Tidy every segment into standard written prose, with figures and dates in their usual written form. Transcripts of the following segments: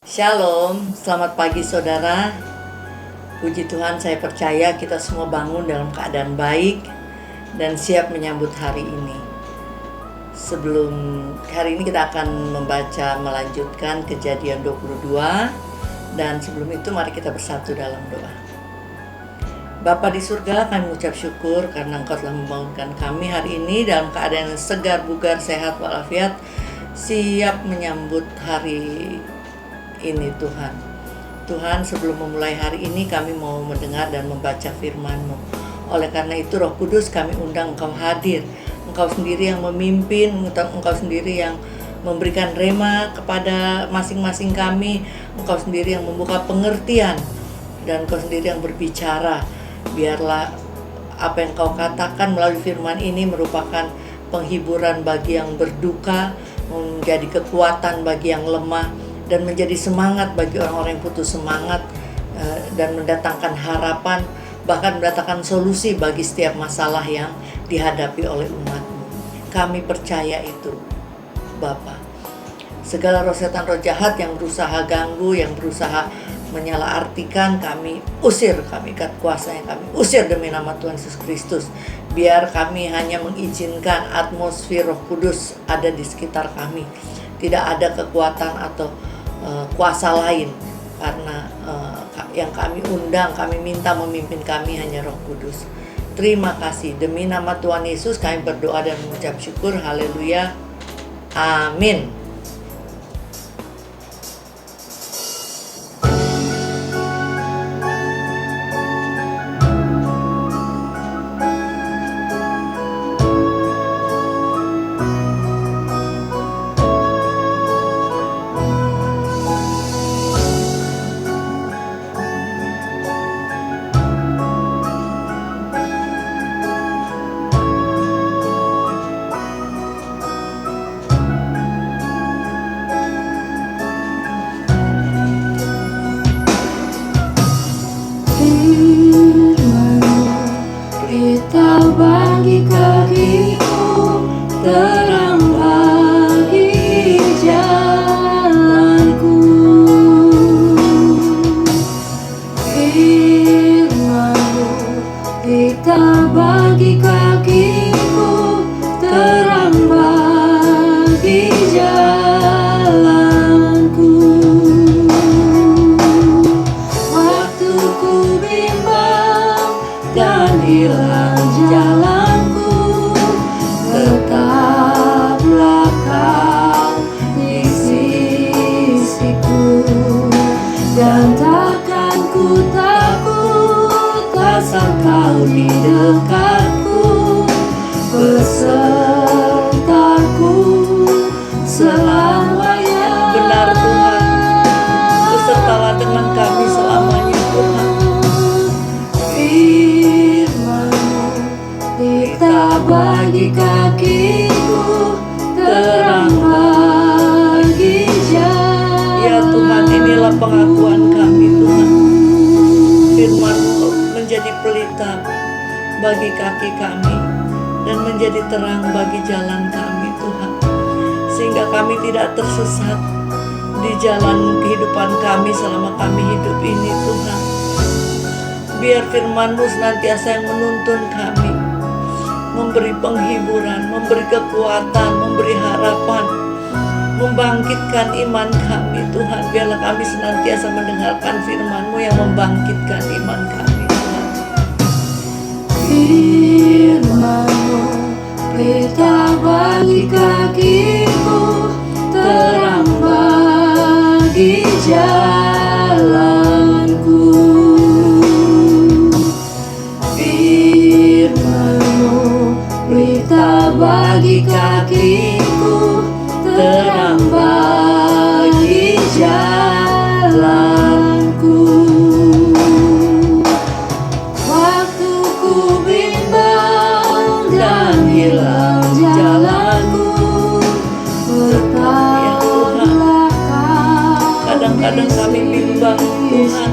Shalom, selamat pagi saudara. Puji Tuhan, saya percaya kita semua bangun dalam keadaan baik dan siap menyambut hari ini. Sebelum hari ini kita akan melanjutkan Kejadian 22. Dan sebelum itu mari kita bersatu dalam doa. Bapa di surga, kami mengucap syukur karena Engkau telah membangunkan kami hari ini dalam keadaan yang segar, bugar, sehat, walafiat, siap menyambut hari ini Tuhan. Tuhan, sebelum memulai hari ini kami mau mendengar dan membaca firman-Mu. Oleh karena itu Roh Kudus kami undang Engkau hadir. Engkau sendiri yang memimpin, Engkau sendiri yang memberikan rema kepada masing-masing kami. Engkau sendiri yang membuka pengertian dan Engkau sendiri yang berbicara. Biarlah apa yang Kau katakan melalui firman ini merupakan penghiburan bagi yang berduka, menjadi kekuatan bagi yang lemah, dan menjadi semangat bagi orang-orang yang putus semangat, dan mendatangkan harapan, bahkan mendatangkan solusi bagi setiap masalah yang dihadapi oleh umat-Mu. Kami percaya itu, Bapa. Segala roh setan, roh jahat yang berusaha ganggu, yang berusaha menyalahartikan, kami usir, kami ikat kuasanya, kami usir demi nama Tuhan Yesus Kristus. Biar kami hanya mengizinkan atmosfer Roh Kudus ada di sekitar kami. Tidak ada kekuatan atau kuasa lain, karena yang kami undang, kami minta memimpin kami hanya Roh Kudus. Terima kasih. Demi nama Tuhan Yesus kami berdoa dan mengucap syukur. Haleluya. Amin. Bagi kakiku, terang bagi jalanku. Firman-Mu, kita bagi kakiku, terang bagi jalanku. Waktu ku bimbang dan hilang jalanku, tetaplah Kau di sisiku, dan takkan ku takut asal Kau di dekatku, besertaku selamanya. Benar Tuhan, besertalah dengan kami selamanya Tuhan. Kita bagi kakiku, terang bagi jalan. Ya Tuhan, inilah pengakuan kami Tuhan. Firman-Mu menjadi pelita bagi kaki kami dan menjadi terang bagi jalan kami Tuhan, sehingga kami tidak tersesat di jalan kehidupan kami selama kami hidup ini Tuhan. Biar firman-Mu senantiasa yang menuntun kami, memberi penghiburan, memberi kekuatan, memberi harapan, membangkitkan iman kami Tuhan. Biarlah kami senantiasa mendengarkan firman-Mu yang membangkitkan iman kami Tuhan. Firman-Mu, pelita bagi kakiku, terang bagi jalanku. Firman-Mu, pelita bagi kakiku, terang bagi jalanku. Waktu ku bimbang dan hilang jalanku, tetaplah Kau. Kadang-kadang kami bimbang Tuhan,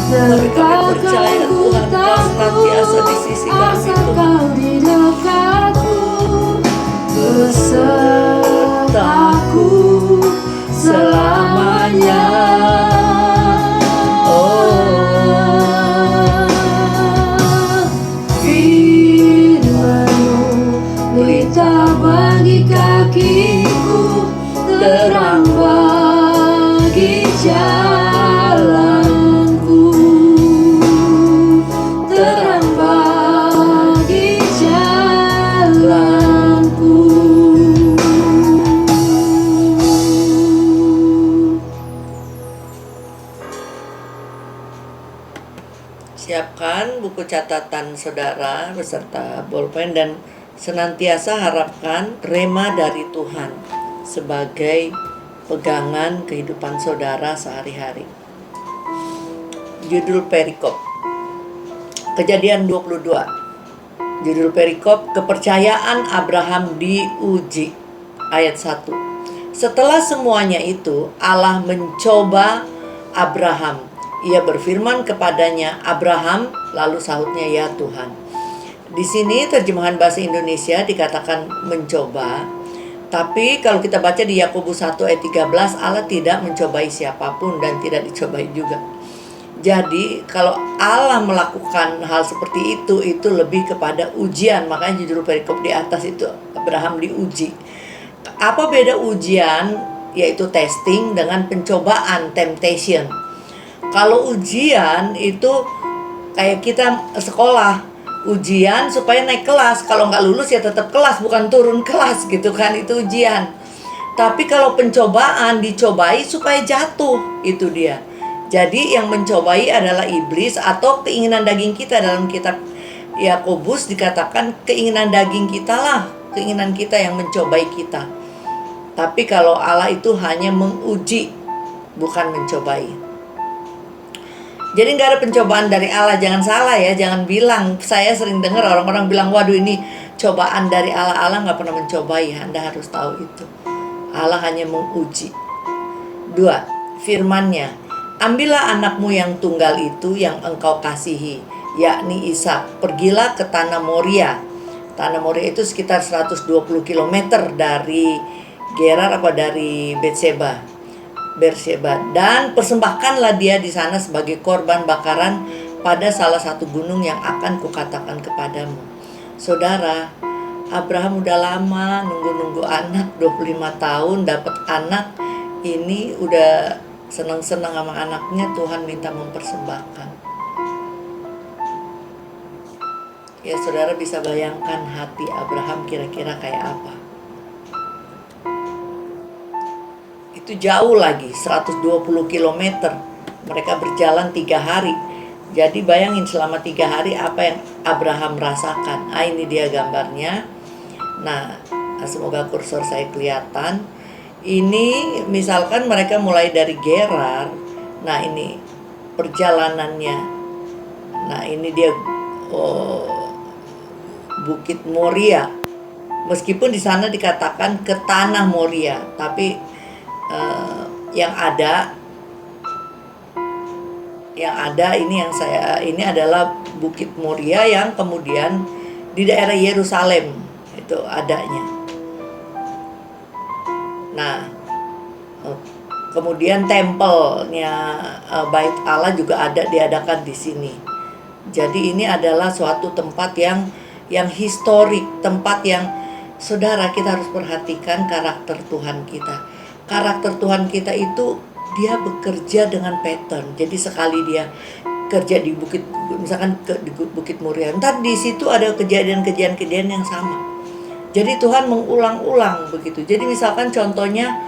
tapi kami percaya Tuhan Kau senantiasa di sisi kami Tuhan. Kau di dekatku, besertaku selama selamanya. Firman-Mu pelita bagi kakiku, terang bagi jalanku, terang bagi jalanku. Siapkan buku catatan saudara beserta bolpen dan senantiasa harapkan rema dari Tuhan sebagai pegangan kehidupan saudara sehari-hari. Judul perikop Kejadian 22. Judul perikop kepercayaan Abraham diuji. Ayat 1. Setelah semuanya itu Allah mencoba Abraham. Ia berfirman kepadanya, "Abraham," lalu sahutnya, "Ya Tuhan." Di sini terjemahan bahasa Indonesia dikatakan mencoba. Tapi kalau kita baca di Yakobus 1 ayat 13, Allah tidak mencobai siapapun dan tidak dicobai juga. Jadi kalau Allah melakukan hal seperti itu lebih kepada ujian. Makanya judul perikop di atas itu Abraham diuji. Apa beda ujian, yaitu testing, dengan pencobaan, temptation? Kalau ujian itu kayak kita sekolah, ujian supaya naik kelas. Kalau nggak lulus ya tetap kelas, bukan turun kelas gitu kan, itu ujian. Tapi kalau pencobaan, dicobai supaya jatuh, itu dia. Jadi yang mencobai adalah iblis atau keinginan daging kita. Dalam kitab Yakobus dikatakan keinginan daging kita lah, keinginan kita yang mencobai kita. Tapi kalau Allah itu hanya menguji, bukan mencobai. Jadi nggak ada pencobaan dari Allah. Jangan salah ya, jangan bilang. Saya sering dengar orang-orang bilang, waduh ini cobaan dari Allah. Allah nggak pernah mencobai. Anda harus tahu itu. Allah hanya menguji. 2. Firman-Nya, "Ambillah anakmu yang tunggal itu yang engkau kasihi, yakni Ishak. Pergilah ke tanah Moria." Tanah Moria itu sekitar 120 km dari Gerar dari Berseba, dan persembahkanlah dia di sana sebagai korban bakaran pada salah satu gunung yang akan kukatakan kepadamu. Saudara, Abraham udah lama nunggu anak, 25 tahun dapat anak. Ini udah senang-senang sama anaknya, Tuhan minta mempersembahkan. Ya saudara bisa bayangkan hati Abraham kira-kira kayak apa. Itu jauh lagi, 120 km. Mereka berjalan 3 hari. Jadi bayangin selama 3 hari apa yang Abraham rasakan. Ini dia gambarnya. Nah, semoga kursor saya kelihatan. Ini misalkan mereka mulai dari Gerar. Nah, ini perjalanannya. Nah, ini dia Bukit Moria. Meskipun di sana dikatakan ke tanah Moria, tapi yang ada ini adalah Bukit Moria yang kemudian di daerah Yerusalem itu adanya. Nah, kemudian tempelnya Bait Allah juga diadakan di sini. Jadi ini adalah suatu tempat yang historik, tempat yang saudara kita harus perhatikan karakter Tuhan kita. Karakter Tuhan kita itu dia bekerja dengan pattern. Jadi sekali dia kerja di bukit, misalkan di Bukit Moria, entar di situ ada kejadian yang sama. Jadi Tuhan mengulang-ulang begitu. Jadi misalkan contohnya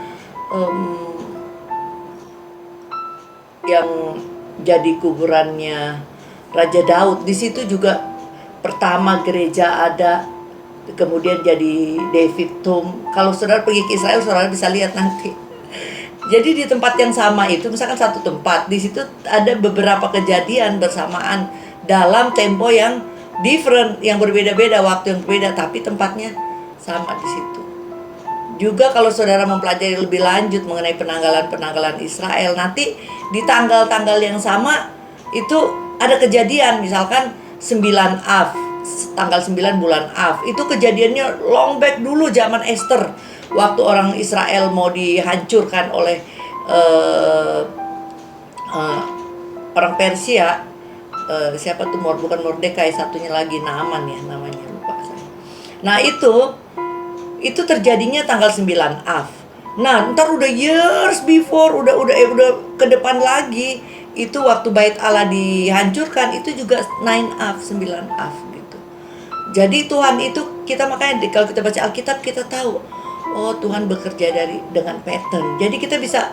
yang jadi kuburannya Raja Daud, di situ juga pertama gereja ada, kemudian jadi David Tomb. Kalau saudara pergi ke Israel, saudara bisa lihat nanti. Jadi di tempat yang sama itu, misalkan satu tempat, di situ ada beberapa kejadian bersamaan dalam tempo yang different, yang berbeda-beda, waktu yang berbeda, tapi tempatnya sama di situ. Juga kalau saudara mempelajari lebih lanjut mengenai penanggalan Israel, nanti di tanggal-tanggal yang sama itu ada kejadian, misalkan 9 Av, tanggal 9 bulan Av. Itu kejadiannya long back dulu zaman Esther, waktu orang Israel mau dihancurkan oleh eh, eh, orang Persia, siapa tuh, bukan Mordekai, satunya lagi Naaman ya namanya, lupa saya. Nah itu terjadinya tanggal 9 Av. Nah ntar udah years before, udah ke depan lagi, itu waktu bait Allah dihancurkan, itu juga 9 Av, 9 Av gitu. Jadi Tuhan itu, kita makanya kalau kita baca Alkitab kita tahu, oh Tuhan bekerja dengan pattern. Jadi kita bisa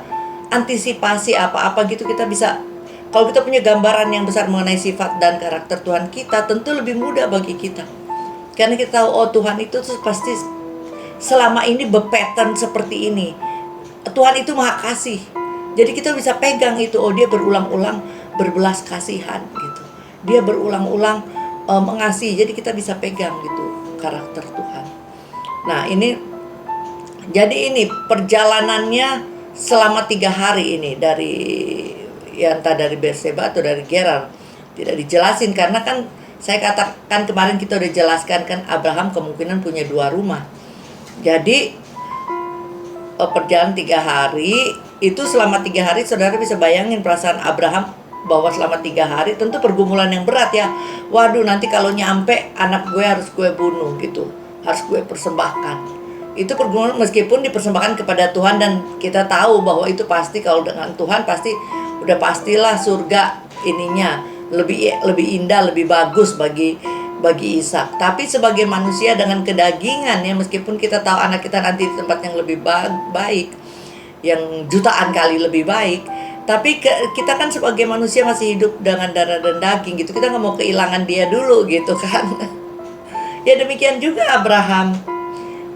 antisipasi apa-apa gitu, kita bisa, kalau kita punya gambaran yang besar mengenai sifat dan karakter Tuhan kita, tentu lebih mudah bagi kita. Karena kita tahu, oh Tuhan itu tuh pasti selama ini berpattern seperti ini. Tuhan itu maha kasih. Jadi kita bisa pegang itu, oh dia berulang-ulang berbelas kasihan gitu. Dia berulang-ulang mengasihi. Jadi kita bisa pegang gitu karakter Tuhan. Nah jadi ini perjalanannya selama 3 hari ini, dari ya entah dari Berseba atau dari Gerar, tidak dijelasin karena kan saya katakan kemarin, kita udah jelaskan kan, Abraham kemungkinan punya 2 rumah. Jadi perjalanan 3 hari itu, selama 3 hari saudara bisa bayangin perasaan Abraham bahwa selama 3 hari tentu pergumulan yang berat ya. Waduh, nanti kalau nyampe anak gue harus gue bunuh gitu, harus gue persembahkan. Itu pergumulan meskipun dipersembahkan kepada Tuhan, dan kita tahu bahwa itu pasti, kalau dengan Tuhan pasti udah pastilah surga ininya lebih indah, lebih bagus bagi Ishak. Tapi sebagai manusia dengan kedagingan ya, meskipun kita tahu anak kita nanti di tempat yang lebih baik, yang jutaan kali lebih baik, tapi kita kan sebagai manusia masih hidup dengan darah dan daging gitu, kita nggak mau kehilangan dia dulu gitu kan. Ya demikian juga Abraham.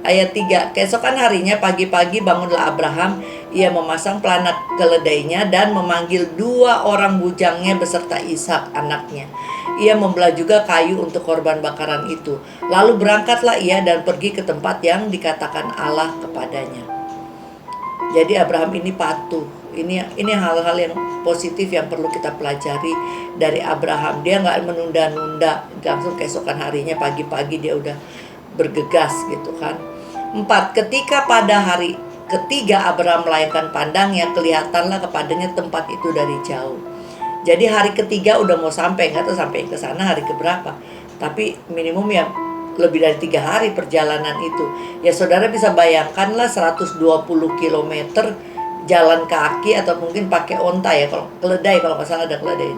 Ayat 3, keesokan harinya pagi-pagi bangunlah Abraham, ia memasang pelanat keledainya dan memanggil 2 orang bujangnya beserta Ishak anaknya. Ia membelah juga kayu untuk korban bakaran itu. Lalu berangkatlah ia dan pergi ke tempat yang dikatakan Allah kepadanya. Jadi Abraham ini patuh. Ini hal-hal yang positif yang perlu kita pelajari dari Abraham. Dia nggak menunda-nunda, langsung keesokan harinya pagi-pagi dia udah bergegas gitu kan. 4, ketika pada hari ketiga Abraham melayangkan pandangnya, kelihatanlah kepadanya tempat itu dari jauh. Jadi hari ketiga udah mau sampai, nggak tahu sampai ke sana hari keberapa, tapi minimum ya lebih dari 3 hari perjalanan itu. Ya saudara bisa bayangkanlah 120 km jalan kaki atau mungkin pakai onta ya, kalau keledai, kalau nggak salah ada keledai.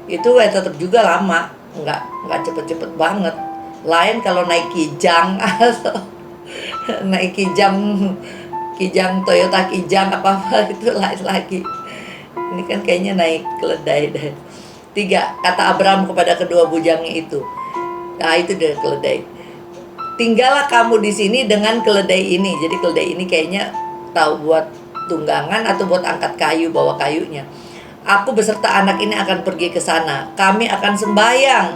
Itu ya tetap juga lama, nggak cepet-cepet banget. Lain kalau naik Kijang atau naik Kijang Toyota Kijang apa itu lain lagi. Ini kan kayaknya naik keledai deh. 3, kata Abraham kepada kedua bujangnya itu. Nah itu deh keledai. Tinggallah kamu di sini dengan keledai ini. Jadi keledai ini kayaknya tahu buat tunggangan atau buat angkat kayu, bawa kayunya. Aku beserta anak ini akan pergi ke sana. Kami akan sembahyang.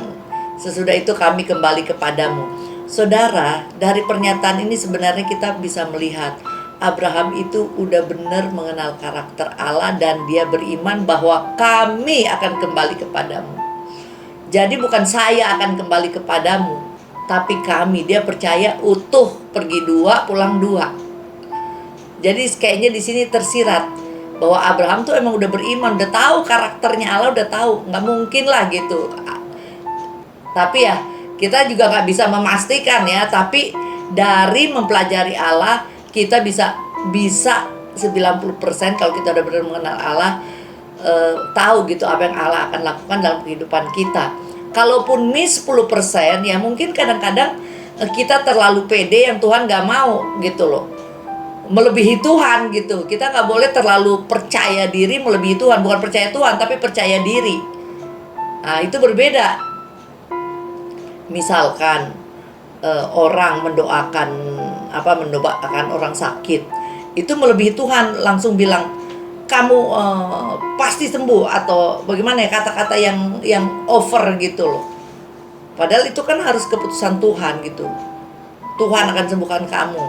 Sesudah itu kami kembali kepadamu. Saudara, dari pernyataan ini sebenarnya kita bisa melihat Abraham itu udah benar mengenal karakter Allah, dan dia beriman bahwa kami akan kembali kepadamu. Jadi bukan saya akan kembali kepadamu, tapi kami. Dia percaya utuh, pergi 2 pulang 2. Jadi kayaknya di sini tersirat bahwa Abraham tuh emang udah beriman, udah tahu karakternya Allah, udah tahu nggak mungkin lah gitu. Tapi ya kita juga nggak bisa memastikan ya, tapi dari mempelajari Allah kita bisa 90% kalau kita udah benar mengenal Allah, tahu gitu apa yang Allah akan lakukan dalam kehidupan kita. Kalaupun miss 10% ya mungkin kadang-kadang kita terlalu pede yang Tuhan nggak mau gitu loh, melebihi Tuhan gitu. Kita nggak boleh terlalu percaya diri melebihi Tuhan, bukan percaya Tuhan tapi percaya diri. Nah itu berbeda. Misalkan orang mendoakan orang sakit, itu melebihi Tuhan, langsung bilang kamu pasti sembuh, atau bagaimana ya, kata-kata yang over gitu loh. Padahal itu kan harus keputusan Tuhan gitu. Tuhan akan sembuhkan kamu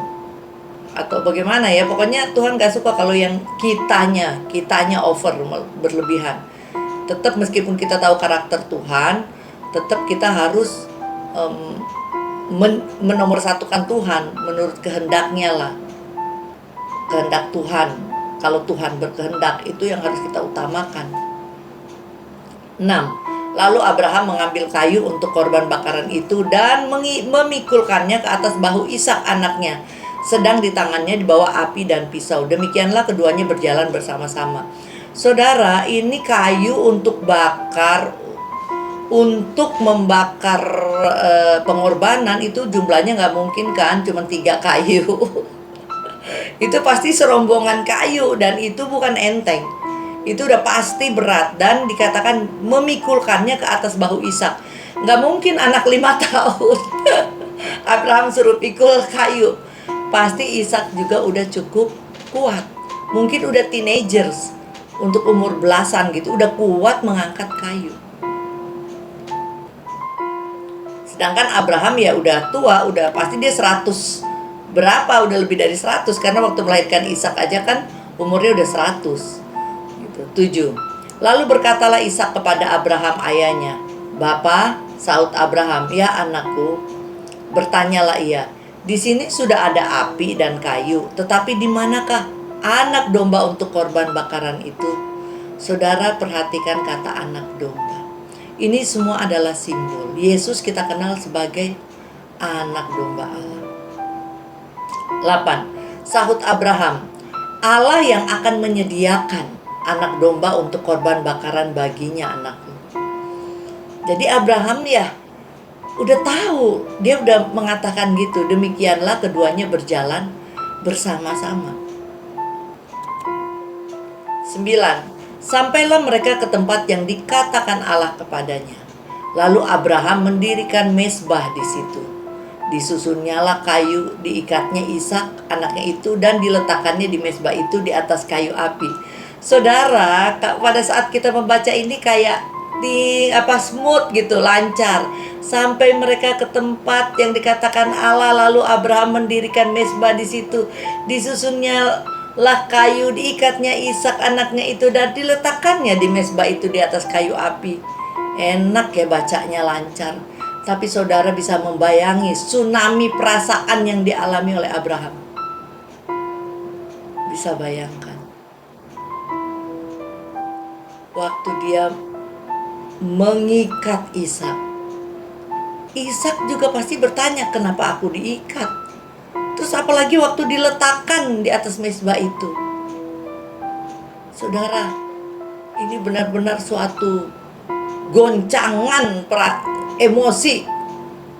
atau bagaimana ya, pokoknya Tuhan gak suka kalau yang kitanya over, berlebihan. Tetap meskipun kita tahu karakter Tuhan, tetap kita harus menomorsatukan Tuhan menurut kehendaknya lah, kehendak Tuhan. Kalau Tuhan berkehendak, itu yang harus kita utamakan. 6. Lalu Abraham mengambil kayu untuk korban bakaran itu dan memikulkannya ke atas bahu Ishak anaknya, sedang di tangannya dibawa api dan pisau. Demikianlah keduanya berjalan bersama-sama. Saudara, ini kayu untuk membakar pengorbanan itu jumlahnya nggak mungkin kan, cuma 3 kayu. Itu pasti serombongan kayu, dan itu bukan enteng. Itu udah pasti berat, dan dikatakan memikulkannya ke atas bahu Ishak. Nggak mungkin anak 5 tahun Abraham suruh pikul kayu. Pasti Ishak juga udah cukup kuat. Mungkin udah teenagers, untuk umur belasan gitu, udah kuat mengangkat kayu. Sedangkan Abraham ya udah tua, udah pasti dia 100 berapa, udah lebih dari 100, karena waktu melahirkan Ishak aja kan umurnya udah 100 gitu. 7. Lalu berkatalah Ishak kepada Abraham ayahnya, "Bapa," sahut Abraham, "Ya anakku." Bertanyalah ia, "Di sini sudah ada api dan kayu, tetapi di manakah anak domba untuk korban bakaran itu?" Saudara, perhatikan kata anak domba. Ini semua adalah simbol. Yesus kita kenal sebagai anak domba Allah. 8. Sahut Abraham, "Allah yang akan menyediakan anak domba untuk korban bakaran baginya, anakku." Jadi Abraham ya udah tahu, dia udah mengatakan gitu. Demikianlah keduanya berjalan bersama-sama. 9. Sampailah mereka ke tempat yang dikatakan Allah kepadanya. Lalu Abraham mendirikan mezbah di situ. Disusunnyalah kayu, diikatnya Ishak anaknya itu, dan diletakkannya di mezbah itu di atas kayu api. Saudara, pada saat kita membaca ini kayak smooth gitu, lancar. Sampai mereka ke tempat yang dikatakan Allah, lalu Abraham mendirikan mezbah di situ. Disusunnyalah kayu, diikatnya Ishak anaknya itu, dan diletakkannya di mezbah itu di atas kayu api. Enak ya bacanya, lancar. Tapi saudara bisa membayangi tsunami perasaan yang dialami oleh Abraham. Bisa bayangkan. Waktu dia mengikat Ishak. Ishak juga pasti bertanya, "Kenapa aku diikat?" Terus apalagi waktu diletakkan di atas mezbah itu. Saudara, ini benar-benar suatu goncangan emosi,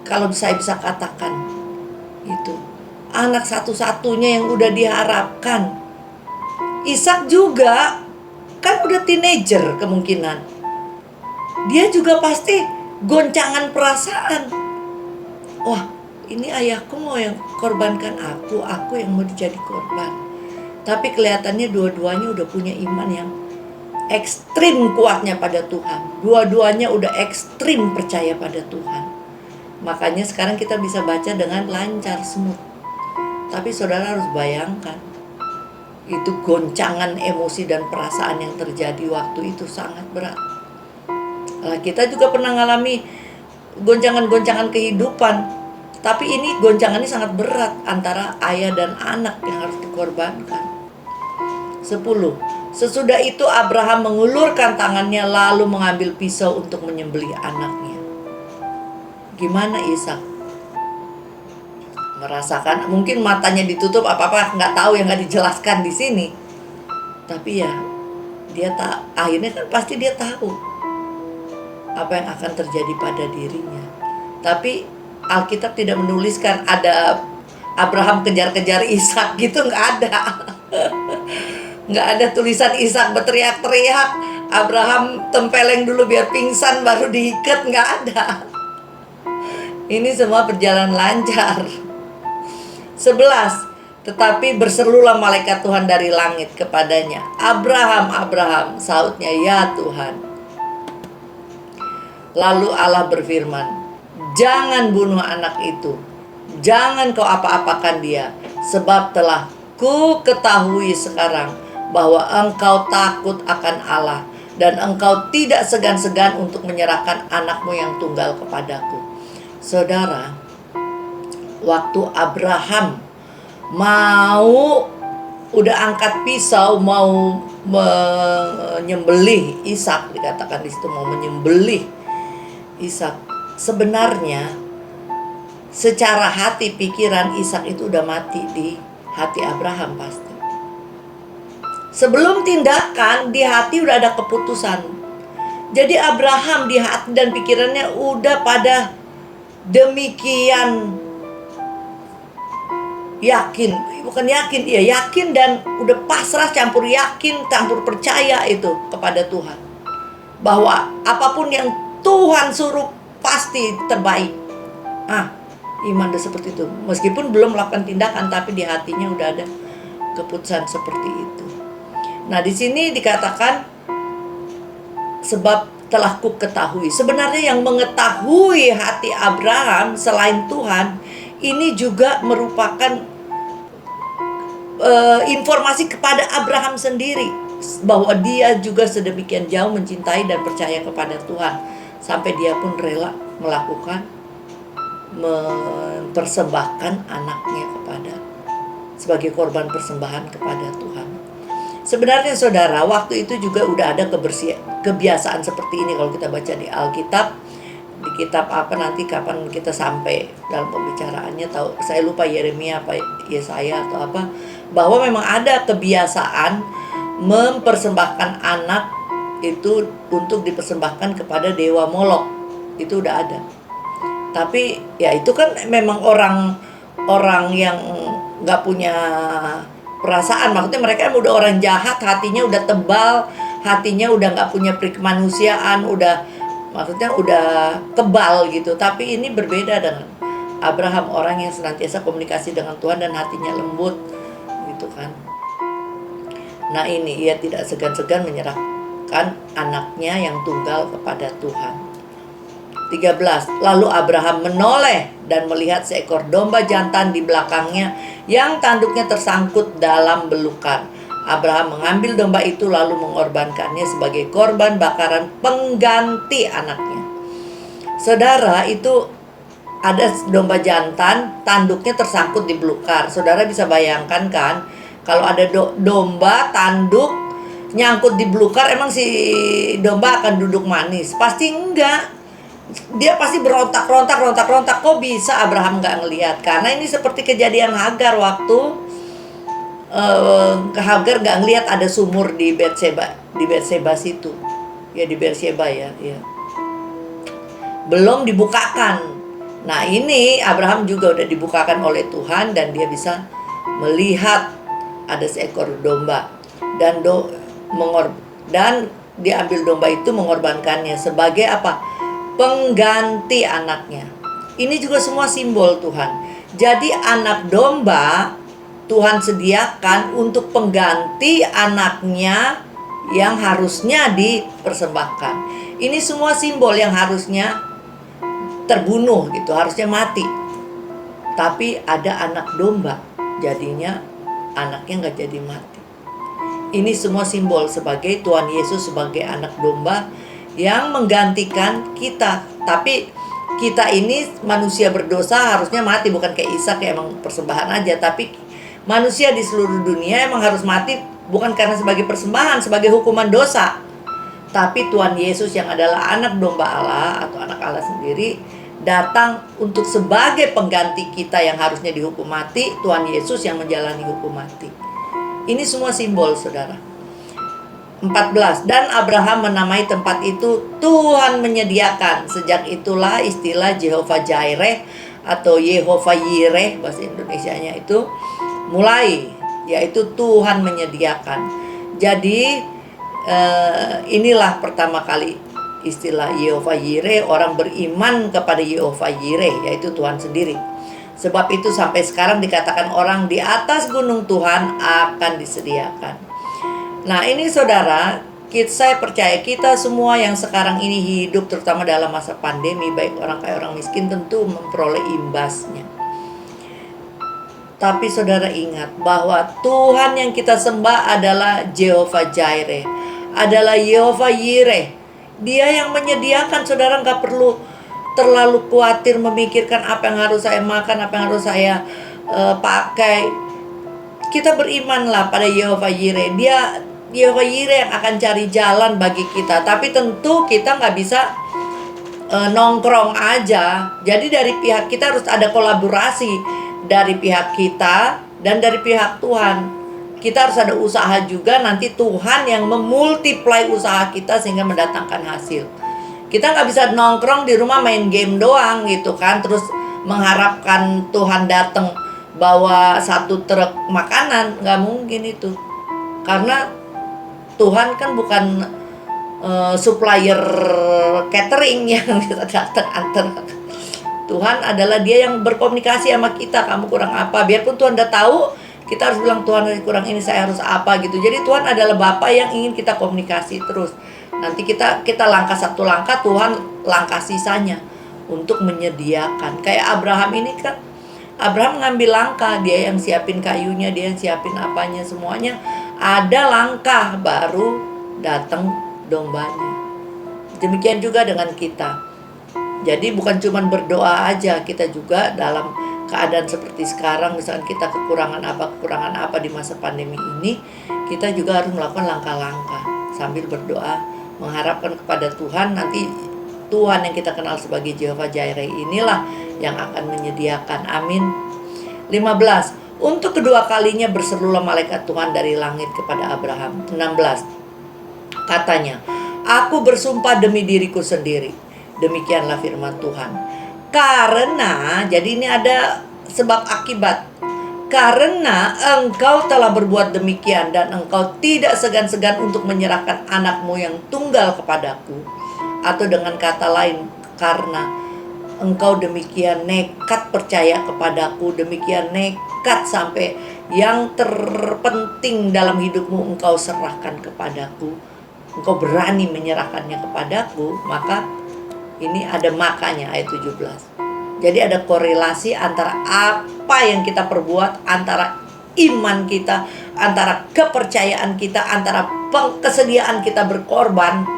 kalau saya bisa katakan. Itu anak satu-satunya yang udah diharapkan. Ishak juga kan udah teenager kemungkinan. Dia juga pasti goncangan perasaan. Wah, ini ayahku mau yang korbankan aku yang mau jadi korban. Tapi kelihatannya dua-duanya udah punya iman yang ekstrim kuatnya pada Tuhan. Dua-duanya udah ekstrim percaya pada Tuhan. Makanya sekarang kita bisa baca dengan lancar, smooth. Tapi saudara harus bayangkan, itu goncangan emosi dan perasaan yang terjadi waktu itu sangat berat. Kita juga pernah mengalami goncangan-goncangan kehidupan. Tapi ini goncangannya sangat berat antara ayah dan anak yang harus dikorbankan. 10. Sesudah itu Abraham mengulurkan tangannya lalu mengambil pisau untuk menyembelih anaknya. Gimana Ishak? Merasakan, mungkin matanya ditutup, apa-apa nggak tahu, yang nggak dijelaskan di sini. Tapi ya dia akhirnya kan pasti dia tahu apa yang akan terjadi pada dirinya. Tapi Alkitab tidak menuliskan ada Abraham kejar-kejar Ishak gitu, nggak ada. Nggak ada tulisan Ishak berteriak-teriak, Abraham tempeleng dulu biar pingsan baru diikat, nggak ada. Ini semua berjalan lancar. 11. Tetapi berserulah malaikat Tuhan dari langit kepadanya, "Abraham, Abraham," sahutnya, "Ya Tuhan." Lalu Allah berfirman, "Jangan bunuh anak itu, jangan kau apa-apakan dia, sebab telah ku ketahui sekarang bahwa engkau takut akan Allah, dan engkau tidak segan-segan untuk menyerahkan anakmu yang tunggal kepadaku." Saudara, waktu Abraham mau udah angkat pisau mau menyembelih Ishak, dikatakan di situ mau menyembelih Ishak. Sebenarnya secara hati pikiran Ishak itu udah mati di hati Abraham pasti. Sebelum tindakan di hati udah ada keputusan. Jadi Abraham di hati dan pikirannya udah pada demikian yakin, bukan yakin, iya yakin dan udah pasrah, campur yakin, campur percaya itu kepada Tuhan. Bahwa apapun yang Tuhan suruh pasti terbaik. Iman udah seperti itu. Meskipun belum melakukan tindakan, tapi di hatinya udah ada keputusan seperti itu. Nah, di sini dikatakan sebab telah ku ketahui. Sebenarnya yang mengetahui hati Abraham selain Tuhan, ini juga merupakan informasi kepada Abraham sendiri, bahwa dia juga sedemikian jauh mencintai dan percaya kepada Tuhan, sampai dia pun rela melakukan, mempersembahkan anaknya kepada sebagai korban persembahan kepada Tuhan. Sebenarnya saudara, waktu itu juga udah ada kebiasaan seperti ini. Kalau kita baca di Alkitab, di kitab apa nanti kapan kita sampai dalam pembicaraannya, tahu saya lupa, Yeremia apa Yesaya atau apa, bahwa memang ada kebiasaan mempersembahkan anak itu untuk dipersembahkan kepada dewa Molok. Itu udah ada. Tapi ya itu kan memang orang yang nggak punya perasaan. Maksudnya mereka udah orang jahat, hatinya udah tebal, hatinya udah nggak punya perikemanusiaan, maksudnya udah kebal gitu. Tapi ini berbeda dengan Abraham, orang yang senantiasa komunikasi dengan Tuhan dan hatinya lembut gitu kan. Nah, ini ia tidak segan-segan menyerahkan anaknya yang tunggal kepada Tuhan. 13. Lalu Abraham menoleh dan melihat seekor domba jantan di belakangnya yang tanduknya tersangkut dalam belukan. Abraham mengambil domba itu lalu mengorbankannya sebagai korban bakaran pengganti anaknya. Saudara, itu ada domba jantan, tanduknya tersangkut di belukar. Saudara bisa bayangkan kan, kalau ada domba tanduk nyangkut di belukar, emang si domba akan duduk manis? Pasti enggak. Dia pasti berontak. Kok bisa Abraham nggak ngelihat? Karena ini seperti kejadian Hagar waktu Hagar nggak ngelihat ada sumur di Berseba situ, ya di Berseba ya. Belum dibukakan. Nah, ini Abraham juga udah dibukakan oleh Tuhan dan dia bisa melihat ada seekor domba dan diambil domba itu mengorbankannya sebagai apa? Pengganti anaknya. Ini juga semua simbol Tuhan. Jadi anak domba Tuhan sediakan untuk pengganti anaknya yang harusnya dipersembahkan. Ini semua simbol yang harusnya terbunuh gitu, harusnya mati. Tapi ada anak domba, jadinya anaknya gak jadi mati. Ini semua simbol sebagai Tuhan Yesus sebagai anak domba yang menggantikan kita. Tapi kita ini manusia berdosa harusnya mati, bukan kayak Ishak yang emang persembahan aja. Tapi manusia di seluruh dunia emang harus mati, bukan karena sebagai persembahan, sebagai hukuman dosa. Tapi Tuhan Yesus yang adalah anak domba Allah atau anak Allah sendiri datang untuk sebagai pengganti kita yang harusnya dihukum mati. Tuhan Yesus yang menjalani hukum mati. Ini semua simbol, saudara. 14. Dan Abraham menamai tempat itu Tuhan menyediakan. Sejak itulah istilah Jehovah Jireh atau Yehovah Yireh bahasa Indonesianya itu mulai, yaitu Tuhan menyediakan. Jadi inilah pertama kali istilah Yehovah Yireh, orang beriman kepada Yehovah Yireh, yaitu Tuhan sendiri. Sebab itu sampai sekarang dikatakan orang di atas gunung Tuhan akan disediakan. Nah, ini saudara, saya percaya kita semua yang sekarang ini hidup terutama dalam masa pandemi, baik orang kaya orang miskin, tentu memperoleh imbasnya. Tapi saudara ingat bahwa Tuhan yang kita sembah adalah Jehovah Jireh, adalah Yehovah Yireh. Dia yang menyediakan. Saudara gak perlu terlalu khawatir memikirkan apa yang harus saya makan, apa yang harus saya pakai. kita berimanlah pada Yehova Yire. Dia Yehova Yire yang akan cari jalan bagi kita. Tapi tentu kita nggak bisa nongkrong aja. Jadi dari pihak kita harus ada kolaborasi dari pihak kita dan dari pihak Tuhan. Kita harus ada usaha juga, nanti Tuhan yang memultiply usaha kita sehingga mendatangkan hasil. Kita nggak bisa nongkrong di rumah main game doang gitu kan, terus mengharapkan Tuhan datang bawa satu truk makanan. Nggak mungkin itu, karena Tuhan kan bukan supplier catering yang kita datang antar. Tuhan adalah dia yang berkomunikasi sama kita. Kamu kurang apa, biarpun Tuhan udah tahu, kita harus bilang Tuhan kurang ini, saya harus apa gitu. Jadi Tuhan adalah Bapa yang ingin kita komunikasi terus. Nanti kita langkah satu langkah, Tuhan langkah sisanya untuk menyediakan. Kayak Abraham ini kan, Abraham ngambil langkah, dia yang siapin kayunya, dia yang siapin apanya, semuanya ada langkah, baru datang dombanya. Demikian juga dengan kita. Jadi bukan cuma berdoa aja, kita juga dalam keadaan seperti sekarang, misalkan kita kekurangan apa di masa pandemi ini, kita juga harus melakukan langkah-langkah sambil berdoa, mengharapkan kepada Tuhan. Nanti Tuhan yang kita kenal sebagai Jehovah Jireh inilah yang akan menyediakan. Amin. 15. Untuk kedua kalinya berserulah malaikat Tuhan dari langit kepada Abraham. 16. Katanya, aku bersumpah demi diriku sendiri. Demikianlah firman Tuhan. Karena, jadi ini ada sebab akibat. Karena engkau telah berbuat demikian dan engkau tidak segan-segan untuk menyerahkan anakmu yang tunggal kepadaku. Atau dengan kata lain, karena engkau demikian nekat percaya kepadaku, demikian nekat sampai yang terpenting dalam hidupmu engkau serahkan kepadaku, engkau berani menyerahkannya kepadaku, maka ini ada makanya ayat 17. Jadi ada korelasi antara apa yang kita perbuat, antara iman kita, antara kepercayaan kita, antara kesediaan kita berkorban.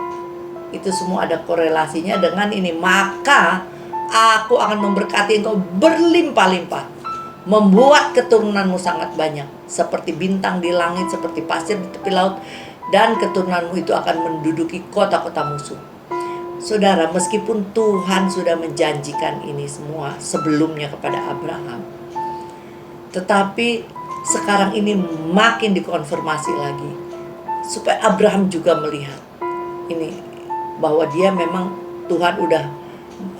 Itu semua ada korelasinya dengan ini. Maka aku akan memberkati engkau berlimpah-limpah, membuat keturunanmu sangat banyak, seperti bintang di langit, seperti pasir di tepi laut, dan keturunanmu itu akan menduduki kota-kota musuh. Saudara, meskipun Tuhan sudah menjanjikan ini semua sebelumnya kepada Abraham, tetapi sekarang ini makin dikonfirmasi lagi, supaya Abraham juga melihat ini, bahwa dia memang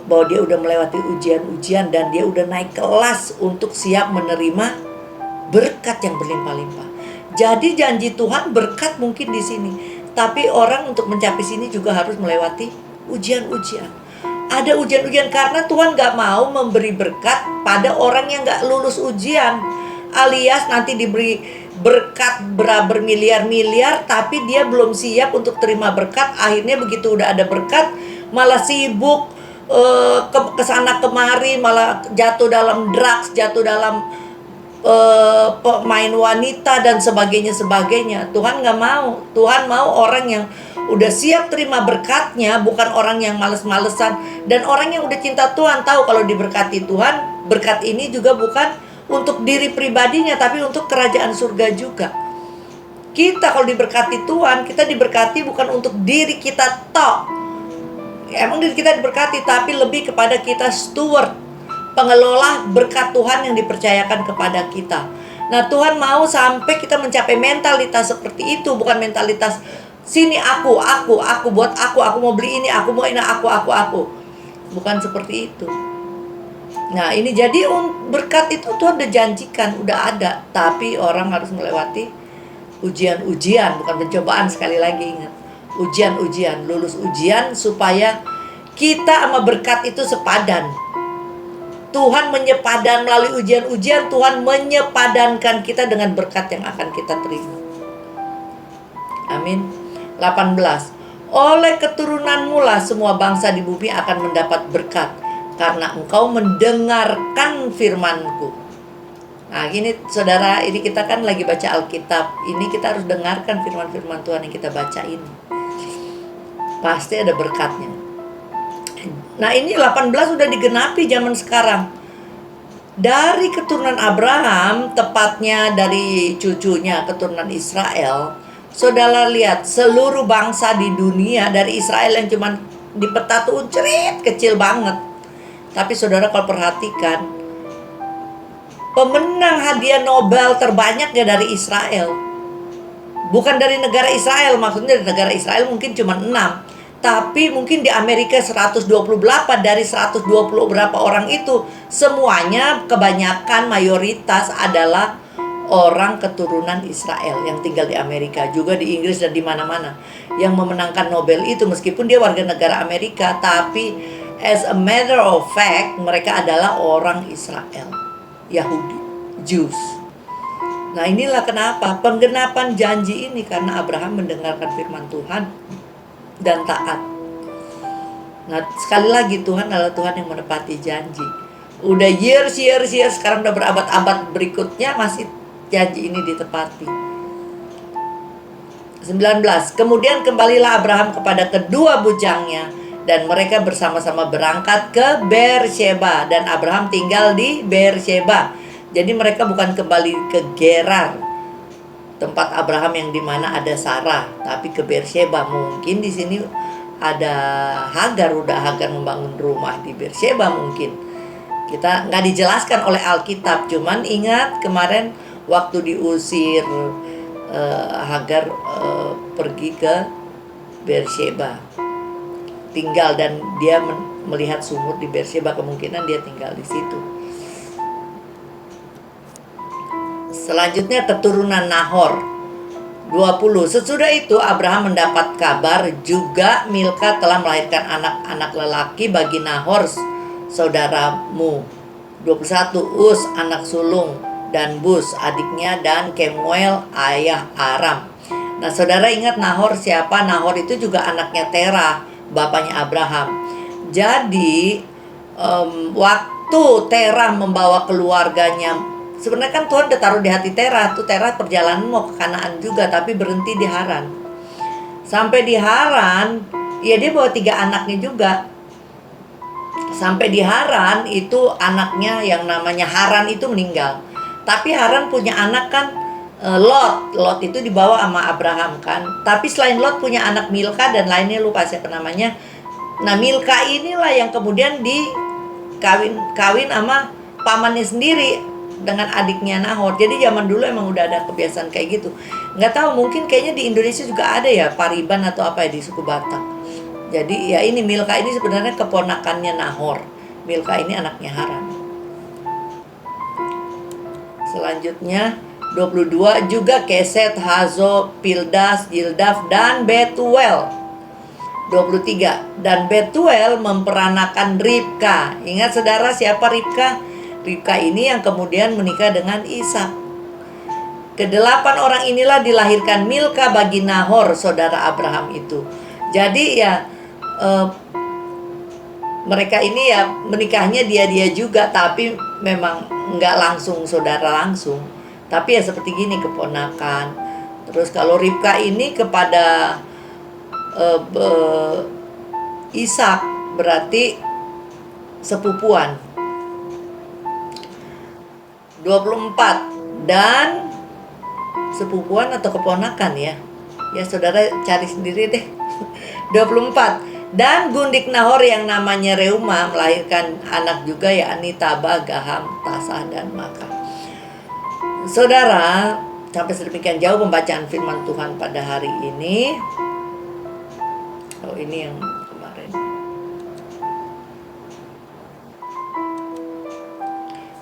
bahwa dia udah melewati ujian-ujian dan dia udah naik kelas untuk siap menerima berkat yang berlimpah-limpah. Jadi janji Tuhan berkat mungkin di sini, tapi orang untuk mencapai sini juga harus melewati ujian-ujian. Ada ujian-ujian karena Tuhan gak mau memberi berkat pada orang yang gak lulus ujian, alias nanti diberi berkat bermiliar-miliar tapi dia belum siap untuk terima berkat. Akhirnya begitu udah ada berkat malah sibuk kesana kemari, malah jatuh dalam drugs, jatuh dalam pemain wanita dan sebagainya. Tuhan gak mau. Tuhan mau orang yang udah siap terima berkatnya, bukan orang yang males-malesan. Dan orang yang udah cinta Tuhan tahu kalau diberkati Tuhan, berkat ini juga bukan untuk diri pribadinya, tapi untuk kerajaan surga juga. Kita kalau diberkati Tuhan, kita diberkati bukan untuk diri kita tok. Emang diri kita diberkati, tapi lebih kepada kita steward, pengelola berkat Tuhan yang dipercayakan kepada kita. Nah, Tuhan mau sampai kita mencapai mentalitas seperti itu, bukan mentalitas sini aku buat aku mau beli ini, aku mau ini, aku. Bukan seperti itu. Nah, ini jadi berkat itu Tuhan udah janjikan, udah ada, tapi orang harus melewati ujian-ujian, bukan pencobaan. Sekali lagi ingat, ujian-ujian, lulus ujian supaya kita sama berkat itu sepadan. Tuhan menyepadan melalui ujian-ujian, Tuhan menyepadankan kita dengan berkat yang akan kita terima. Amin. 18. Oleh keturunanmu lah semua bangsa di bumi akan mendapat berkat, karena engkau mendengarkan firmanku. Nah gini saudara, ini kita kan lagi baca Alkitab. Ini kita harus dengarkan firman-firman Tuhan yang kita baca ini. Pasti ada berkatnya. Nah ini 18 sudah digenapi zaman sekarang. Dari keturunan Abraham, tepatnya dari cucunya keturunan Israel, saudara lihat seluruh bangsa di dunia dari Israel yang cuman di peta tuh cerit kecil banget. Tapi saudara kalau perhatikan, pemenang hadiah Nobel terbanyak ya dari Israel. Bukan dari negara Israel, maksudnya dari negara Israel mungkin cuma 6. Tapi mungkin di Amerika 128 dari 120 berapa orang itu, semuanya kebanyakan mayoritas adalah orang keturunan Israel yang tinggal di Amerika, juga di Inggris dan di mana-mana. Yang memenangkan Nobel itu meskipun dia warga negara Amerika, tapi as a matter of fact mereka adalah orang Israel, Yahudi, Jews. Nah, inilah kenapa penggenapan janji ini, karena Abraham mendengarkan firman Tuhan dan taat. Nah, sekali lagi Tuhan adalah Tuhan yang menepati janji. Udah years, sekarang udah berabad-abad berikutnya masih janji ini ditepati. 19. Kemudian kembalilah Abraham kepada kedua bujangnya, dan mereka bersama-sama berangkat ke Beersheba, dan Abraham tinggal di Beersheba. Jadi mereka bukan kembali ke Gerar, tempat Abraham yang dimana ada Sarah, tapi ke Beersheba. Mungkin di sini ada Hagar membangun rumah di Beersheba mungkin. Kita nggak dijelaskan oleh Alkitab, cuman ingat kemarin waktu diusir Hagar pergi ke Beersheba, tinggal, dan dia melihat sumur di Beersheba, kemungkinan dia tinggal di situ. Selanjutnya keturunan Nahor 20. Sesudah itu Abraham mendapat kabar juga Milka telah melahirkan anak-anak lelaki bagi Nahor saudaramu. 21. Uz anak sulung, dan Bus adiknya, dan Kemuel ayah Aram. Nah, saudara ingat Nahor siapa? Nahor itu juga anaknya Terah, bapaknya Abraham. Jadi waktu Terah membawa keluarganya, sebenarnya kan Tuhan udah taruh di hati Terah tuh. Terah perjalanan mau ke Kanaan juga, tapi berhenti di Haran. Sampai di Haran, ya dia bawa 3 anaknya juga. Sampai di Haran itu anaknya yang namanya Haran itu meninggal. Tapi Haran punya anak kan, Lot. Lot itu dibawa sama Abraham kan. Tapi selain Lot punya anak Milka dan lainnya lupa siapa namanya. Nah, Milka inilah yang kemudian kawin sama pamannya sendiri dengan adiknya Nahor. Jadi zaman dulu emang udah ada kebiasaan kayak gitu. Nggak tahu, mungkin kayaknya di Indonesia juga ada ya, Pariban atau apa ya di suku Batak. Jadi ya ini Milka ini sebenarnya keponakannya Nahor. Milka ini anaknya Haran. Selanjutnya 22 juga Keset, Hazo, Pildas, Yildaf, dan Betuel. 23. Dan Betuel memperanakan Ribka. Ingat saudara siapa Ribka? Ribka ini yang kemudian menikah dengan Ishak. Kedelapan orang inilah dilahirkan Milka bagi Nahor saudara Abraham itu. Jadi ya mereka ini ya menikahnya dia juga, tapi memang nggak langsung saudara langsung. Tapi ya seperti gini, keponakan. Terus kalau Ribka ini kepada Ishak berarti sepupuan. 24. Dan sepupuan atau keponakan ya. Ya saudara cari sendiri deh. 24. Dan gundik Nahor yang namanya Reuma melahirkan anak juga, yakni Taba, Gaham, Tasah, dan Maka. Saudara, sampai sedemikian jauh pembacaan firman Tuhan pada hari ini. Oh, ini yang kemarin.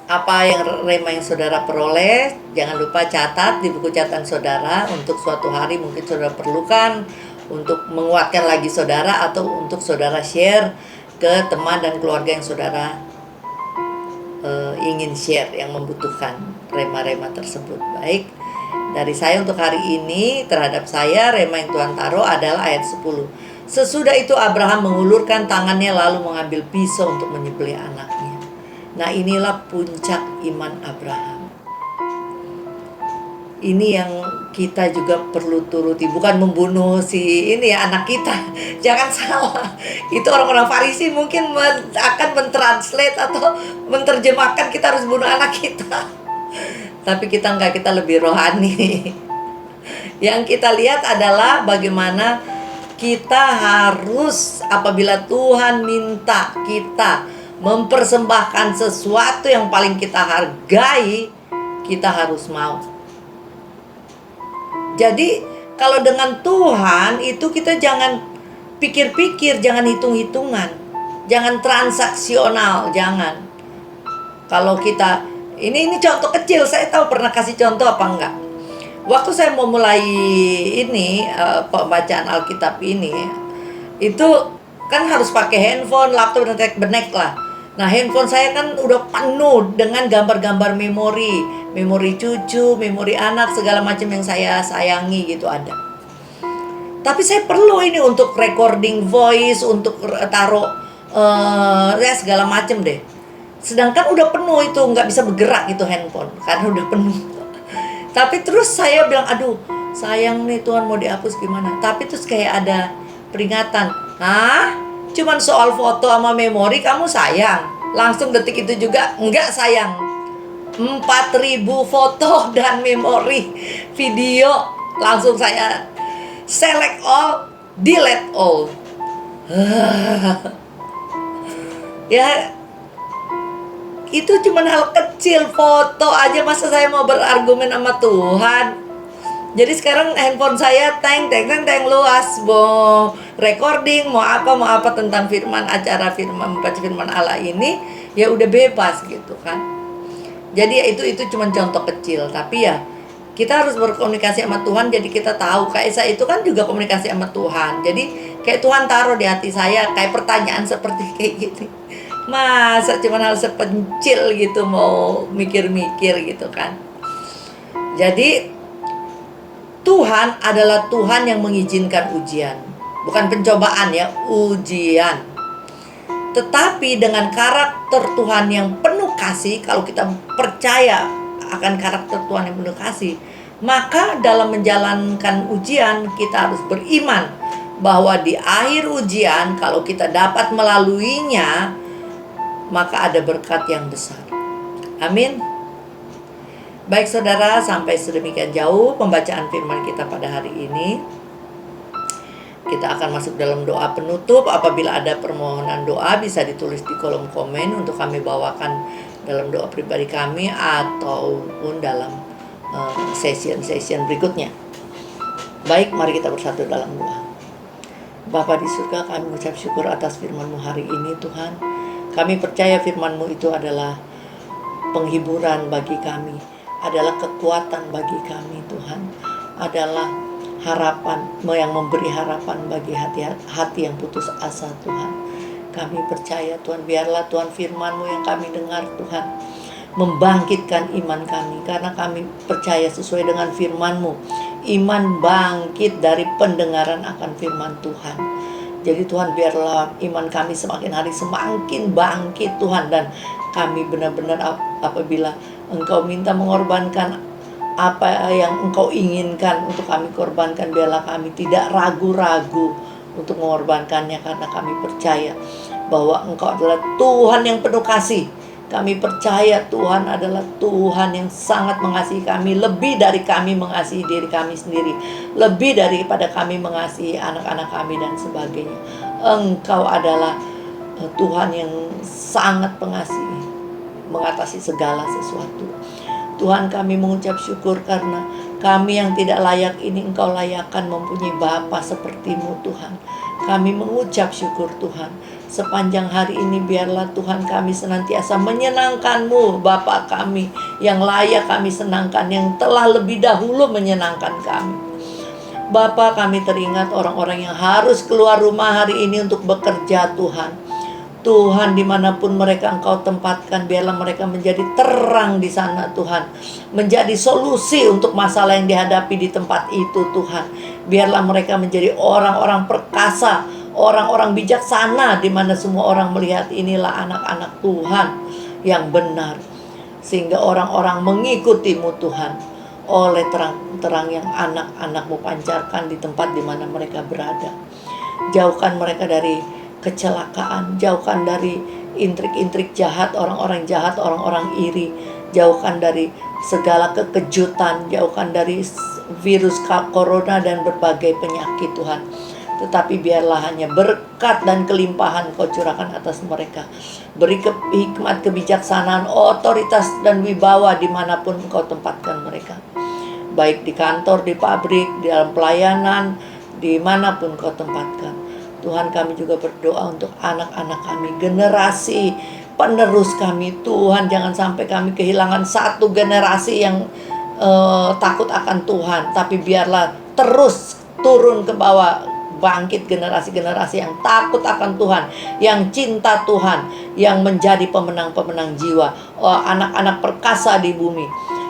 Apa yang rema yang saudara peroleh, jangan lupa catat di buku catatan saudara. Untuk suatu hari mungkin saudara perlukan untuk menguatkan lagi saudara, atau untuk saudara share ke teman dan keluarga yang saudara ingin share, yang membutuhkan rema-rema tersebut. Baik, dari saya untuk hari ini terhadap saya, rema yang Tuhan taruh adalah ayat 10. Sesudah itu Abraham mengulurkan tangannya lalu mengambil pisau untuk menyembelih anaknya. Nah, inilah puncak iman Abraham. Ini yang kita juga perlu turuti, bukan membunuh si ini ya anak kita. Jangan salah. Itu orang-orang Farisi mungkin akan mentranslate atau menerjemahkan kita harus bunuh anak kita. Tapi kita enggak, kita lebih rohani. Yang kita lihat adalah bagaimana kita harus, apabila Tuhan minta kita mempersembahkan sesuatu yang paling kita hargai, kita harus mau. Jadi kalau dengan Tuhan itu kita jangan pikir-pikir, jangan hitung-hitungan, jangan transaksional, jangan. Kalau kita ini contoh kecil, saya tahu pernah kasih contoh apa enggak. Waktu saya mau mulai ini pembacaan Alkitab ini, itu kan harus pakai handphone, laptop dan benek lah. Nah, handphone saya kan udah penuh dengan gambar-gambar memori cucu, memori anak, segala macam yang saya sayangi gitu ada. Tapi saya perlu ini untuk recording voice, untuk taruh ya segala macam deh. Sedangkan udah penuh itu, nggak bisa bergerak itu handphone karena udah penuh. Tapi terus saya bilang, aduh sayang nih Tuhan, mau dihapus gimana. Tapi terus kayak ada peringatan, cuman soal foto sama memori kamu sayang? Langsung detik itu juga, enggak sayang. 4.000 foto dan memori video, langsung saya select all, delete all. Ya, itu cuma hal kecil, foto aja masa saya mau berargumen sama Tuhan. Jadi sekarang handphone saya teng luas, mau recording, mau apa tentang firman, acara firman, membaca firman Allah ini, ya udah bebas gitu kan. Jadi ya itu cuma contoh kecil, tapi ya kita harus berkomunikasi sama Tuhan. Jadi kita tahu, kayak saya itu kan juga komunikasi sama Tuhan. Jadi kayak Tuhan taruh di hati saya kayak pertanyaan seperti kayak gitu. Masa cuma hal sepencil gitu mau mikir-mikir gitu kan. Jadi Tuhan adalah Tuhan yang mengizinkan ujian. Bukan pencobaan ya, ujian. Tetapi dengan karakter Tuhan yang penuh kasih, kalau kita percaya akan karakter Tuhan yang penuh kasih, maka dalam menjalankan ujian kita harus beriman bahwa di akhir ujian kalau kita dapat melaluinya, maka ada berkat yang besar. Amin. Baik saudara, sampai sedemikian jauh pembacaan firman kita pada hari ini. Kita akan masuk dalam doa penutup. Apabila ada permohonan doa bisa ditulis di kolom komen untuk kami bawakan dalam doa pribadi kami ataupun dalam session berikutnya. Baik, mari kita bersatu dalam doa. Bapa di surga, kami mengucap syukur atas firman-Mu hari ini Tuhan. Kami percaya firman-Mu itu adalah penghiburan bagi kami, adalah kekuatan bagi kami Tuhan, adalah harapan yang memberi harapan bagi hati yang putus asa Tuhan. Kami percaya Tuhan, biarlah Tuhan firman-Mu yang kami dengar Tuhan membangkitkan iman kami, karena kami percaya sesuai dengan firman-Mu, iman bangkit dari pendengaran akan firman Tuhan. Jadi Tuhan, biarlah iman kami semakin hari semakin bangkit Tuhan, dan kami benar-benar apabila Engkau minta mengorbankan apa yang Engkau inginkan untuk kami korbankan, biarlah kami tidak ragu-ragu untuk mengorbankannya, karena kami percaya bahwa Engkau adalah Tuhan yang penuh kasih. Kami percaya Tuhan adalah Tuhan yang sangat mengasihi kami, lebih dari kami mengasihi diri kami sendiri, lebih daripada kami mengasihi anak-anak kami dan sebagainya. Engkau adalah Tuhan yang sangat pengasih, mengatasi segala sesuatu. Tuhan, kami mengucap syukur karena kami yang tidak layak ini Engkau layakkan mempunyai Bapa seperti-Mu Tuhan. Kami mengucap syukur Tuhan. Sepanjang hari ini biarlah Tuhan kami senantiasa menyenangkan-Mu, Bapa kami yang layak kami senangkan, yang telah lebih dahulu menyenangkan kami. Bapa, kami teringat orang-orang yang harus keluar rumah hari ini untuk bekerja Tuhan. Tuhan, dimanapun mereka Engkau tempatkan, biarlah mereka menjadi terang di sana Tuhan, menjadi solusi untuk masalah yang dihadapi di tempat itu Tuhan. Biarlah mereka menjadi orang-orang perkasa, orang-orang bijaksana, di mana semua orang melihat inilah anak-anak Tuhan yang benar, sehingga orang-orang mengikuti-Mu Tuhan. oleh terang-terang yang anak-anakmu pancarkan di tempat di mana mereka berada. Jauhkan mereka dari kecelakaan, jauhkan dari intrik-intrik jahat, orang-orang jahat, orang-orang iri, jauhkan dari segala kekejutan, jauhkan dari virus corona dan berbagai penyakit Tuhan. Tetapi biarlah hanya berkat dan kelimpahan Kau curahkan atas mereka. Beri hikmat, kebijaksanaan, otoritas dan wibawa dimanapun Engkau tempatkan mereka. Baik di kantor, di pabrik, di dalam pelayanan, dimanapun Kau tempatkan. Tuhan, kami juga berdoa untuk anak-anak kami, generasi penerus kami. Tuhan, jangan sampai kami kehilangan satu generasi yang takut akan Tuhan, tapi biarlah terus turun ke bawah, bangkit generasi-generasi yang takut akan Tuhan, yang cinta Tuhan, yang menjadi pemenang-pemenang jiwa, anak-anak perkasa di bumi.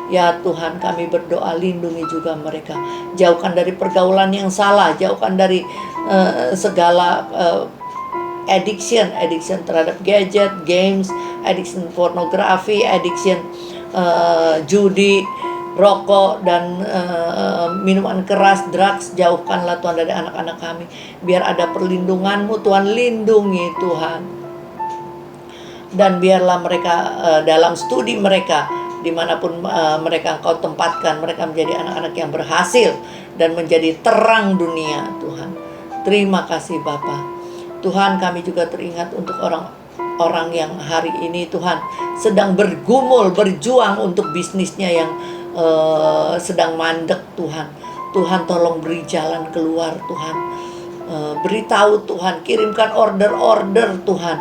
Ya Tuhan, kami berdoa, lindungi juga mereka. Jauhkan dari pergaulan yang salah, jauhkan dari segala addiction terhadap gadget, games, addiction pornografi, addiction judi, rokok, dan minuman keras, drugs. Jauhkanlah Tuhan dari anak-anak kami. Biar ada perlindungan-Mu Tuhan, lindungi Tuhan. Dan biarlah mereka dalam studi mereka, dimanapun mereka Engkau tempatkan, mereka menjadi anak-anak yang berhasil dan menjadi terang dunia Tuhan. Terima kasih Bapa. Tuhan, kami juga teringat untuk orang-orang yang hari ini Tuhan sedang bergumul, berjuang untuk bisnisnya yang sedang mandek Tuhan. Tuhan, tolong beri jalan keluar Tuhan. Beritahu Tuhan, kirimkan order-order Tuhan,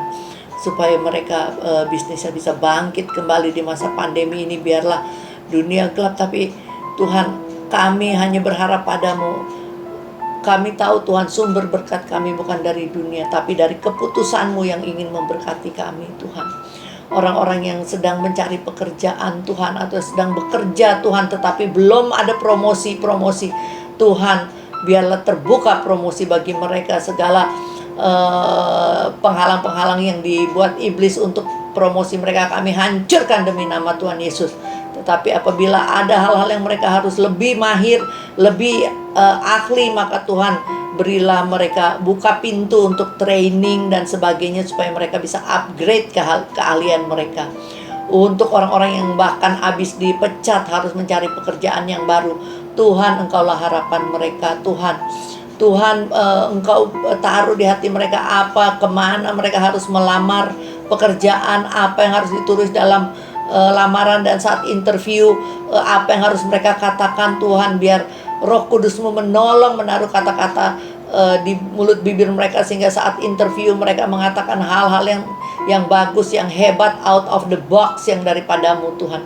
supaya mereka bisnisnya bisa bangkit kembali di masa pandemi ini. Biarlah dunia gelap, tapi Tuhan, kami hanya berharap padamu. Kami tahu Tuhan, sumber berkat kami bukan dari dunia, tapi dari keputusan-Mu yang ingin memberkati kami Tuhan. Orang-orang yang sedang mencari pekerjaan Tuhan, atau sedang bekerja Tuhan, tetapi belum ada promosi Tuhan, biarlah terbuka promosi bagi mereka. Segala penghalang-penghalang yang dibuat iblis untuk promosi mereka, kami hancurkan demi nama Tuhan Yesus. Tetapi apabila ada hal-hal yang mereka harus lebih mahir, lebih ahli, maka Tuhan, berilah mereka, buka pintu untuk training dan sebagainya, supaya mereka bisa upgrade keahlian mereka. Untuk orang-orang yang bahkan habis dipecat, harus mencari pekerjaan yang baru, Tuhan, Engkaulah harapan mereka Tuhan. Tuhan, Engkau taruh di hati mereka apa, kemana mereka harus melamar pekerjaan, apa yang harus ditulis dalam lamaran, dan saat interview apa yang harus mereka katakan. Tuhan, biar Roh Kudus-Mu menolong menaruh kata-kata di mulut bibir mereka, sehingga saat interview mereka mengatakan hal-hal yang bagus, yang hebat, out of the box, yang daripadamu Tuhan,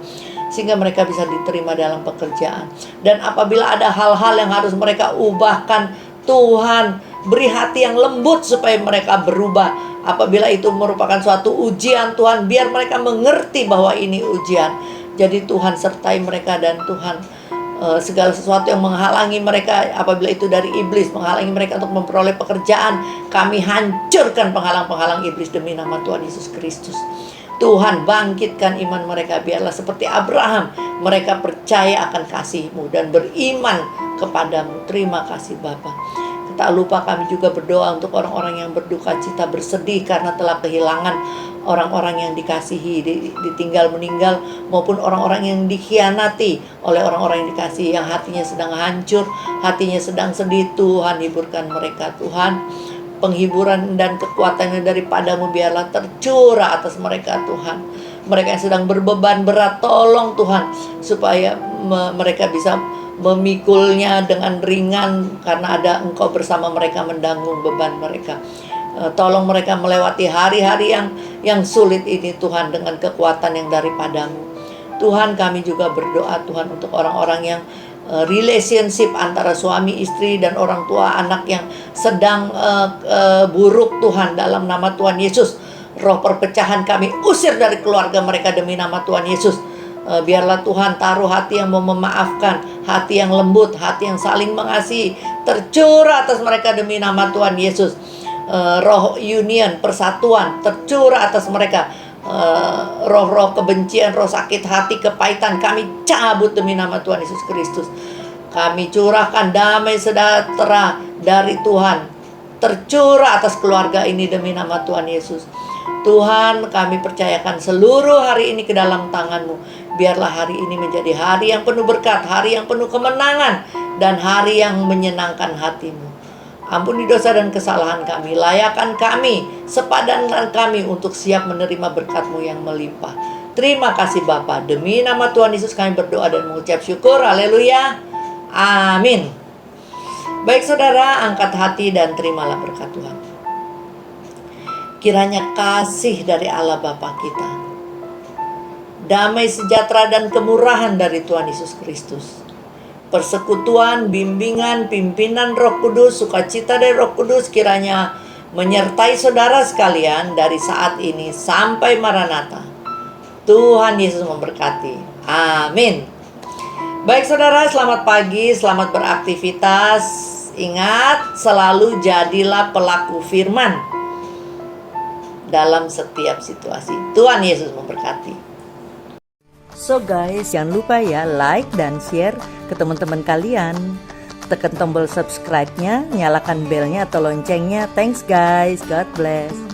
sehingga mereka bisa diterima dalam pekerjaan. Dan apabila ada hal-hal yang harus mereka ubahkan, Tuhan, beri hati yang lembut supaya mereka berubah. Apabila itu merupakan suatu ujian, Tuhan, biar mereka mengerti bahwa ini ujian. Jadi Tuhan, sertai mereka, dan Tuhan, segala sesuatu yang menghalangi mereka, apabila itu dari iblis, menghalangi mereka untuk memperoleh pekerjaan, kami hancurkan penghalang-penghalang iblis demi nama Tuhan Yesus Kristus. Tuhan, bangkitkan iman mereka, biarlah seperti Abraham, mereka percaya akan kasih-Mu dan beriman kepadamu. Terima kasih Bapa. Tak lupa kami juga berdoa untuk orang-orang yang berduka cita, bersedih karena telah kehilangan orang-orang yang dikasihi, ditinggal meninggal, maupun orang-orang yang dikhianati oleh orang-orang yang dikasihi, yang hatinya sedang hancur, hatinya sedang sedih. Tuhan, hiburkan mereka Tuhan. Penghiburan dan kekuatannya daripadamu biarlah tercurah atas mereka Tuhan. Mereka yang sedang berbeban berat, tolong Tuhan, supaya mereka bisa memikulnya dengan ringan, karena ada Engkau bersama mereka menanggung beban mereka. Tolong mereka melewati hari-hari yang sulit ini Tuhan, dengan kekuatan yang daripadamu. Tuhan, kami juga berdoa Tuhan untuk orang-orang yang relationship antara suami istri dan orang tua anak yang sedang buruk Tuhan, dalam nama Tuhan Yesus. Roh perpecahan kami usir dari keluarga mereka demi nama Tuhan Yesus. Biarlah Tuhan taruh hati yang mau memaafkan, hati yang lembut, hati yang saling mengasihi, tercurah atas mereka demi nama Tuhan Yesus. Roh union, persatuan, tercurah atas mereka. roh-roh kebencian, roh sakit hati, kepahitan, kami cabut demi nama Tuhan Yesus Kristus. Kami curahkan damai sejahtera dari Tuhan tercurah atas keluarga ini demi nama Tuhan Yesus. Tuhan, kami percayakan seluruh hari ini ke dalam tangan-Mu. Biarlah hari ini menjadi hari yang penuh berkat, hari yang penuh kemenangan, dan hari yang menyenangkan hati-Mu. Ampuni dosa dan kesalahan kami, layakan kami, sepadankan kami untuk siap menerima berkat-Mu yang melimpah. Terima kasih Bapa. Demi nama Tuhan Yesus kami berdoa dan mengucap syukur. Haleluya. Amin. Baik saudara, angkat hati dan terimalah berkat Tuhan. Kiranya kasih dari Allah Bapa kita, damai sejahtera dan kemurahan dari Tuhan Yesus Kristus, persekutuan, bimbingan, pimpinan Roh Kudus, sukacita dari Roh Kudus kiranya menyertai saudara sekalian dari saat ini sampai Maranatha. Tuhan Yesus memberkati. Amin. Baik saudara, selamat pagi, selamat beraktivitas. Ingat, selalu jadilah pelaku firman dalam setiap situasi. Tuhan Yesus memberkati. So guys, jangan lupa ya like dan share ke teman-teman kalian. Tekan tombol subscribe-nya, nyalakan belnya atau loncengnya. Thanks guys, God bless.